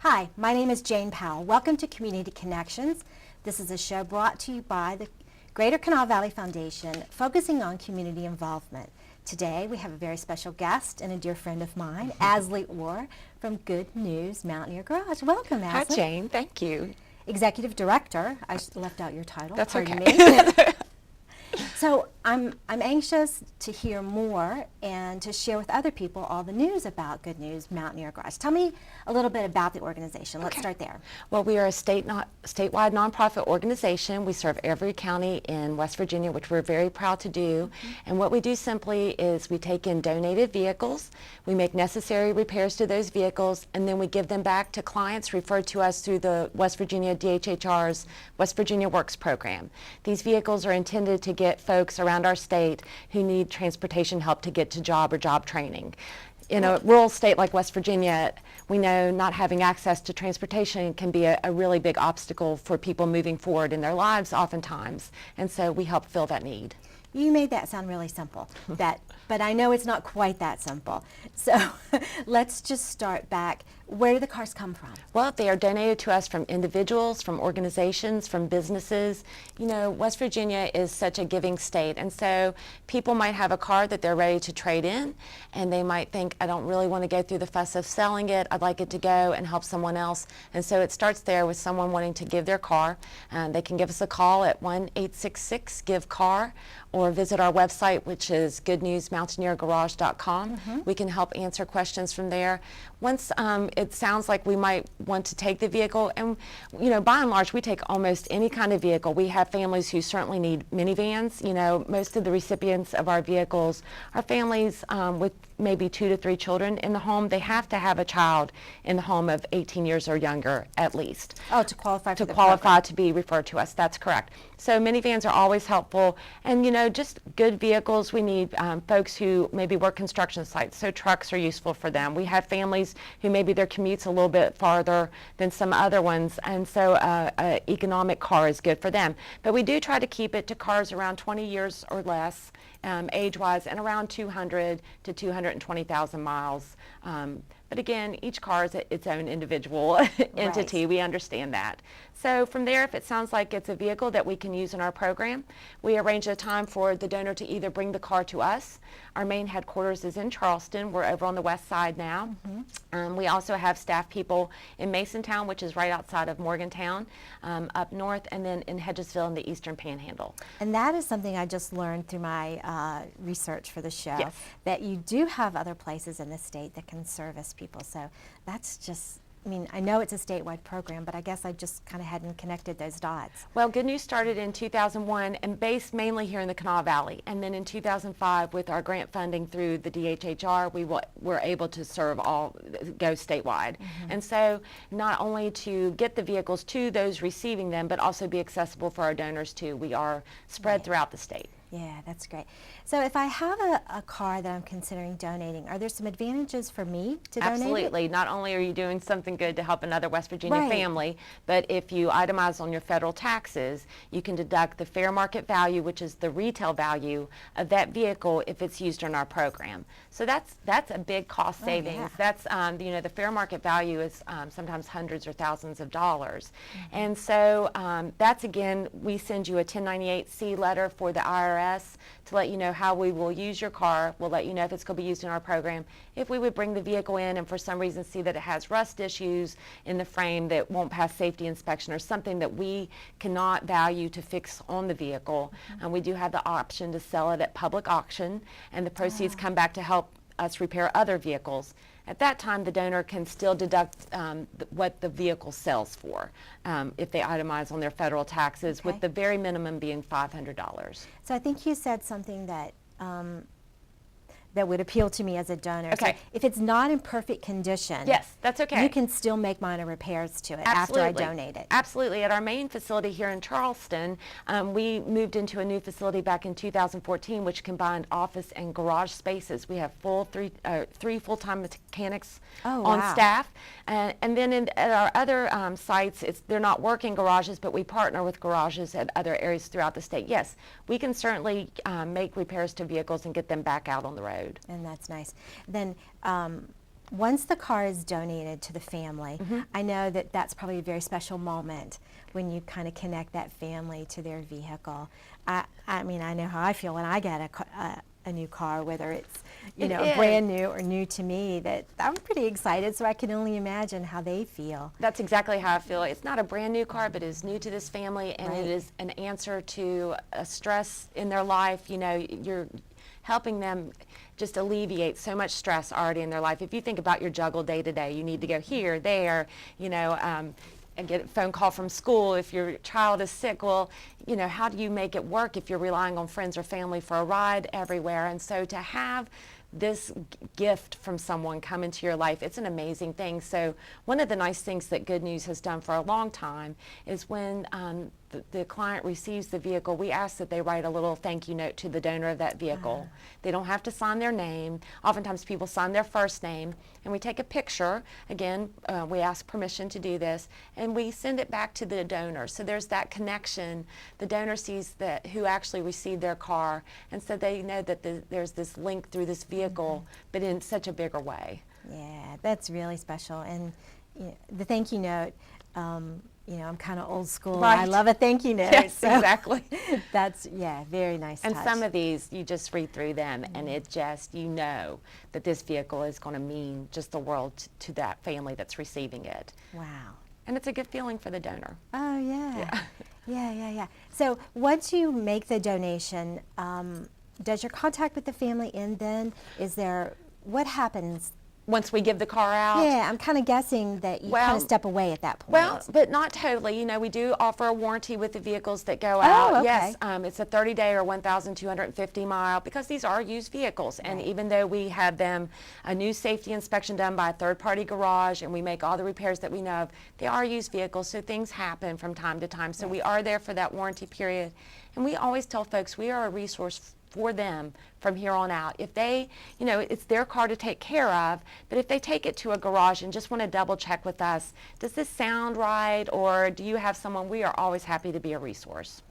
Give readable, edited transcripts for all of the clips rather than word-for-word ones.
Hi, my name is Jane Powell. Welcome to Community Connections. This is a show brought to you by the Greater Kanawha Valley Foundation, focusing on community involvement. Today we have a very special guest and a dear friend of mine, Asley Orr from Good News Mountaineer Garage. Welcome, Asley. Hi, Jane. Thank you. Executive Director. I left out your title. That's Pardon okay. me. So I'm anxious to hear more and to share with other people all the news about Good News Mountaineer Garage. Tell me a little bit about the organization. Let's start there. Well, we are a statewide nonprofit organization. We serve every county in West Virginia, which we're very proud to do. And what we do simply is we take in donated vehicles, we make necessary repairs to those vehicles, and then we give them back to clients referred to us through the West Virginia DHHR's West Virginia Works program. These vehicles are intended to get folks around our state who need transportation help to get to job or job training. In a rural state like West Virginia, we know not having access to transportation can be a really big obstacle for people moving forward in their lives oftentimes, and so we help fill that need. You made that sound really simple, but I know it's not quite that simple. So let's just start back. Where do the cars come from? Well, they are donated to us from individuals, from organizations, from businesses. You know, West Virginia is such a giving state, and so people might have a car that they're ready to trade in, and they might think, I don't really want to go through the fuss of selling it. I'd like it to go and help someone else. And so it starts there with someone wanting to give their car. They can give us a call at 1-866-GIVE-CAR or visit our website, which is goodnewsmountaineergarage.com. We can help answer questions from there. Once it sounds like we might want to take the vehicle, and you know, by and large, we take almost any kind of vehicle. We have families who certainly need minivans. You know, most of the recipients of our vehicles are families with maybe 2 to 3 children in the home. They have to have a child in the home of 18 years or younger, at least. Oh, to qualify for to qualify program. to be referred to us. That's correct. So minivans are always helpful, and you know, just good vehicles. We need folks who maybe work construction sites, so trucks are useful for them. We have families who maybe their commute's a little bit farther than some other ones, and so an economic car is good for them. But we do try to keep it to cars around 20 years or less, age-wise, and around 200 to 220,000 miles. But again, each car is its own individual entity. Right. We understand that. So from there, if it sounds like it's a vehicle that we can use in our program, we arrange a time for the donor to either bring the car to us. Our main headquarters is in Charleston. We're over on the west side now. We also have staff people in Masontown, which is right outside of Morgantown, up north, and then in Hedgesville in the eastern panhandle. And that is something I just learned through my research for the show, Yes. that you do have other places in the state that can service people. So that's just, I mean, I know it's a statewide program, but I guess I just kind of hadn't connected those dots. Well, Good News started in 2001 and based mainly here in the Kanawha Valley. And then in 2005, with our grant funding through the DHHR, we were able to go statewide. And so not only to get the vehicles to those receiving them, but also be accessible for our donors too. We are spread throughout the state. Yeah, that's great. So if I have a car that I'm considering donating, are there some advantages for me to donate it? Absolutely. Not only are you doing something good to help another West Virginia Right. family, but if you itemize on your federal taxes, you can deduct the fair market value, which is the retail value of that vehicle if it's used in our program. So that's a big cost savings. yeah. That's you know, the fair market value is sometimes hundreds or thousands of dollars. And so that's, again, we send you a 1098-C letter for the IRS to let you know how we will use your car. We'll let you know if it's going to be used in our program. If we would bring the vehicle in and for some reason see that it has rust issues in the frame that won't pass safety inspection or something that we cannot value to fix on the vehicle, we do have the option to sell it at public auction, and the proceeds come back to help us repair other vehicles. At that time, the donor can still deduct what the vehicle sells for if they itemize on their federal taxes, with the very minimum being $500. So I think you said something that that would appeal to me as a donor. Okay. So if it's not in perfect condition, Yes, that's okay. you can still make minor repairs to it Absolutely. after I donate it. Absolutely. At our main facility here in Charleston, we moved into a new facility back in 2014, which combined office and garage spaces. We have three full-time mechanics Oh, on wow. staff. And then at our other sites, they're not working garages, but we partner with garages at other areas throughout the state. Yes, we can certainly make repairs to vehicles and get them back out on the road. And that's nice. Then once the car is donated to the family, Mm-hmm. I know that that's probably a very special moment when you kind of connect that family to their vehicle. I mean, I know how I feel when I get a new car, whether it's, you It know, is. brand new or new to me, that I'm pretty excited, so I can only imagine how they feel. That's exactly how I feel. It's not a brand new car, but it's new to this family, and Right. it is an answer to a stress in their life. You know, you're helping them just alleviate so much stress already in their life. If you think about your juggle day to day, you need to go here, there, you know, and get a phone call from school if your child is sick. Well, you know, how do you make it work if you're relying on friends or family for a ride everywhere? And so to have this gift from someone come into your life, it's an amazing thing. So one of the nice things that Good News has done for a long time is when the client receives the vehicle, we ask that they write a little thank you note to the donor of that vehicle. They don't have to sign their name. Oftentimes people sign their first name, and we take a picture. Again, we ask permission to do this, and we send it back to the donor. So there's that connection. The donor sees that who actually received their car, and so they know that there's this link through this vehicle, but in such a bigger way. Yeah, that's really special. And you know, the thank you note, you know, I'm kind of old school. I Right. love a thank you note. Yes, so exactly. That's, yeah, very nice And touch. some of these, you just read through them, and it just, you know that this vehicle is going to mean just the world to that family that's receiving it. Wow. And it's a good feeling for the donor. Oh, yeah. Yeah. Yeah. So once you make the donation, does your contact with the end end then? Is there, what happens? Once we give the car out. Yeah, I'm kind of guessing that you kind Well- of step away at that point. Well, but not totally. You know, we do offer a warranty with the vehicles that go Oh, out. okay. Yes, it's a 30-day or 1,250 mile, because these are used vehicles. And Right. even though we have them a new safety inspection done by a third-party garage, and we make all the repairs that we know of, they are used vehicles, so things happen from time to time. So we are there for that warranty period. And we always tell folks we are a resource for them from here on out. If they, you know, it's their car to take care of, but if they take it to a garage and just want to double check with us, does this sound right, or do you have someone, we are always happy to be a resource.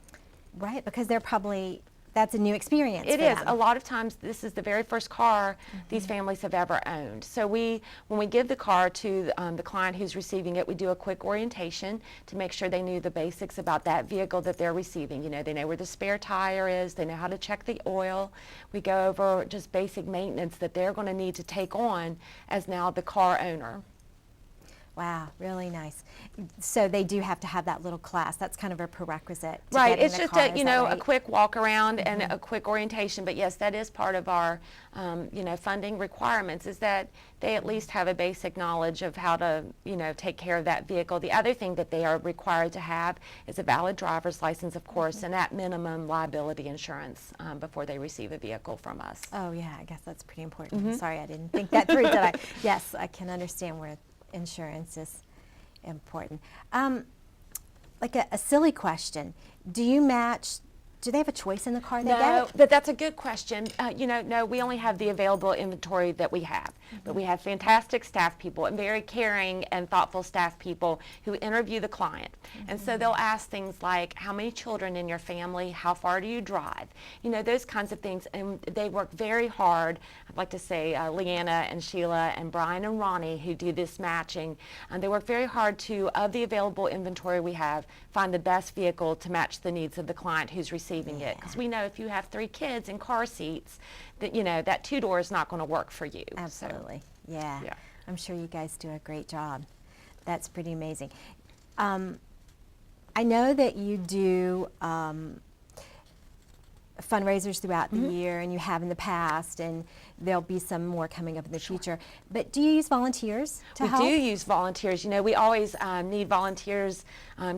Right, because they're probably, that's a new experience It for is. them. A lot of times this is the very first car these families have ever owned. So when we give the car to the client who's receiving it, we do a quick orientation to make sure they knew the basics about that vehicle that they're receiving. You know, they know where the spare tire is, they know how to check the oil. We go over just basic maintenance that they're going to need to take on as now the car owner. Wow, really nice. So they do have to have that little class. That's kind of a prerequisite to Right, get in it's the just car, a, is you that know, a right? quick walk around and a quick orientation, but yes, that is part of our, you know, funding requirements, is that they at least have a basic knowledge of how to, you know, take care of that vehicle. The other thing that they are required to have is a valid driver's license, of course, and at minimum liability insurance before they receive a vehicle from us. Oh, yeah, I guess that's pretty important. Sorry, I didn't think that through, did I? Yes, I can understand where insurance is important. Like a silly question, do you match, do they have a choice in the car they No, get? but that's a good question. You know, no, we only have the available inventory that we have. But we have fantastic staff people and very caring and thoughtful staff people who interview the client. And so they'll ask things like, how many children in your family? How far do you drive? You know, those kinds of things. And they work very hard. I'd like to say Leanna and Sheila and Brian and Ronnie, who do this matching. And they work very hard to, of the available inventory we have, find the best vehicle to match the needs of the client who's receiving it. Because we know if you have 3 kids in car seats, that, you know, that 2-door is not going to work for you. So, Absolutely, yeah. Yeah. I'm sure you guys do a great job. That's pretty amazing. I know that you do fundraisers throughout the year, and you have in the past, and there'll be some more coming up in the future. But do you use volunteers to help? We do use volunteers. You know, we always need volunteers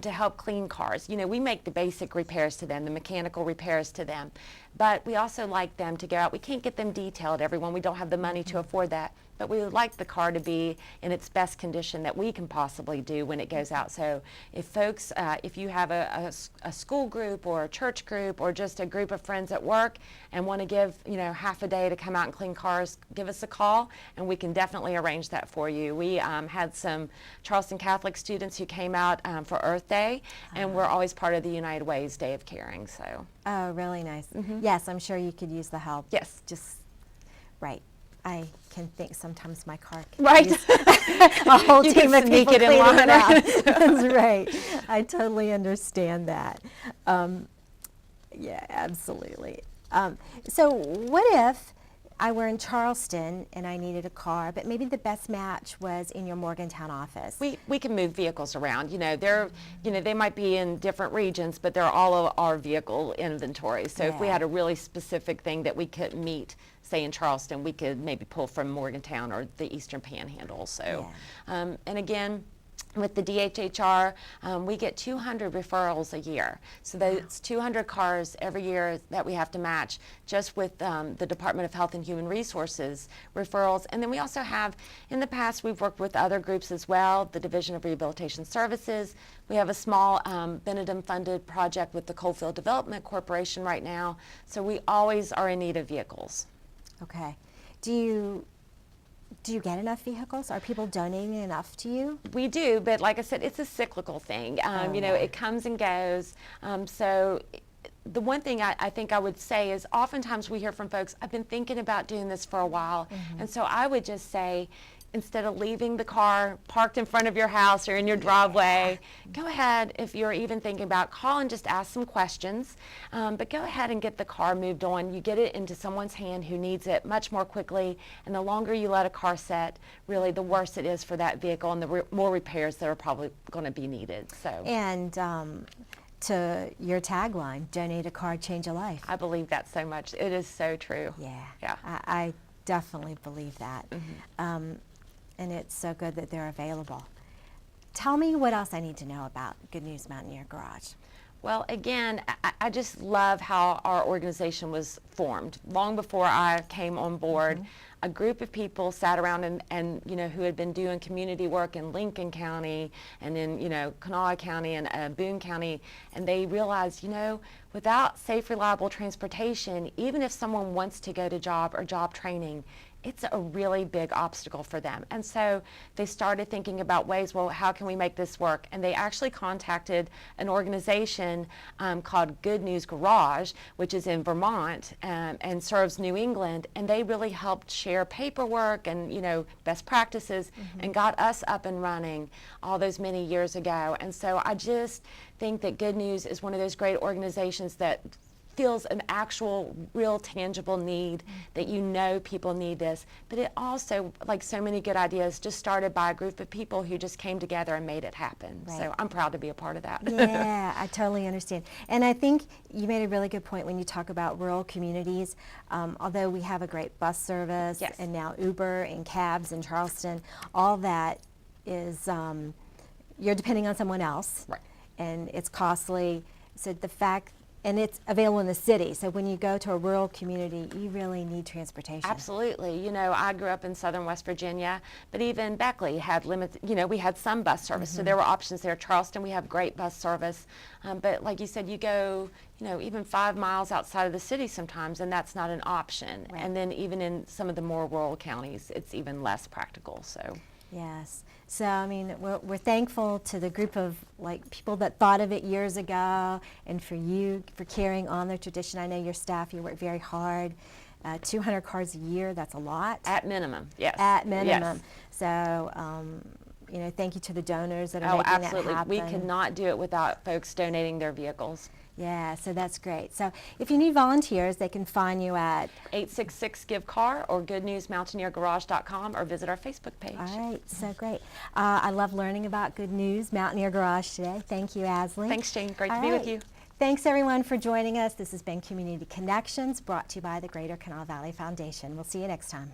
to help clean cars. You know, we make the basic repairs to them, the mechanical repairs to them. But we also like them to go out. We can't get them detailed, everyone. We don't have the money to afford that. But we would like the car to be in its best condition that we can possibly do when it goes out. So if folks, if you have a school group or a church group or just a group of friends at work and want to give, you know, half a day to come out and clean cars, give us a call and we can definitely arrange that for you. We had some Charleston Catholic students who came out for Earth Day, and we're always part of the United Way's Day of Caring. So Oh, really nice. Yes, I'm sure you could use the help. yes. Just, right. I can think sometimes my car can Right. use a whole You team can of sneak people it in cleaning line. it out. That's right. I totally understand that. Yeah, absolutely. So what if I were in Charleston and I needed a car, but maybe the best match was in your Morgantown office? We can move vehicles around. They might be in different regions, but they're all of our vehicle inventory. So if we Yeah. had a really specific thing that we couldn't meet, say in Charleston, we could maybe pull from Morgantown or the Eastern Panhandle. So, and again, with the DHHR, we get 200 referrals a year. So that's 200 cars every year that we have to match just with the Department of Health and Human Resources referrals. And then we also have, in the past, we've worked with other groups as well, the Division of Rehabilitation Services. We have a small Benedum-funded project with the Coalfield Development Corporation right now. So we always are in need of vehicles. Okay. Do you get enough vehicles? Are people donating enough to you? We do, but like I said, it's a cyclical thing. It comes and goes. The one thing I think I would say is oftentimes we hear from folks, I've been thinking about doing this for a while. And so I would just say, instead of leaving the car parked in front of your house or in your driveway, go ahead, if you're even thinking about, call and just ask some questions. But go ahead and get the car moved on. You get it into someone's hand who needs it much more quickly. And the longer you let a car sit, really the worse it is for that vehicle and the more repairs that are probably going to be needed. So. And to your tagline, donate a car, change a life. I believe that so much. It is so true. Yeah. I definitely believe that. And it's so good that they're available. Tell me what else I need to know about Good News Mountaineer Garage. Well, again, I just love how our organization was formed. Long before I came on board, a group of people sat around and who had been doing community work in Lincoln County and in, Kanawha County and Boone County, and they realized, without safe, reliable transportation, even if someone wants to go to job or job training, it's a really big obstacle for them. And so they started thinking about ways, well, how can we make this work? And they actually contacted an organization called Good News Garage, which is in Vermont and serves New England. And they really helped share paperwork and, best practices and got us up and running all those many years ago. And so I just think that Good News is one of those great organizations that feels an actual, real, tangible need, that people need this. But it also, like so many good ideas, just started by a group of people who just came together and made it happen. Right. So I'm proud to be a part of that. Yeah, I totally understand. And I think you made a really good point when you talk about rural communities. Although we have a great bus service and now Uber and cabs in Charleston, all that is, you're depending on someone else. Right. And it's costly. So the fact and it's available in the city. So when you go to a rural community, you really need transportation. Absolutely. I grew up in southern West Virginia, but even Beckley had we had some bus service. So there were options there. Charleston, we have great bus service. But like you said, you go, even 5 miles outside of the city sometimes, and that's not an option. Right. And then even in some of the more rural counties, it's even less practical. So. Yes. So, we're thankful to the group of people that thought of it years ago, and for you for carrying on the tradition. I know your staff, you work very hard. 200 cars a year, that's a lot. At minimum, yes. At minimum. Yes. So, thank you to the donors that are making absolutely. that happen. We could not do it without folks donating their vehicles. Yeah, so that's great. So if you need volunteers, they can find you at 866-GIVE-CAR or goodnewsmountaineergarage.com or visit our Facebook page. All right, so great. I love learning about Good News Mountaineer Garage today. Thank you, Asley. Thanks, Jane. Great to be with you. Thanks, everyone, for joining us. This has been Community Connections, brought to you by the Greater Kanawha Valley Foundation. We'll see you next time.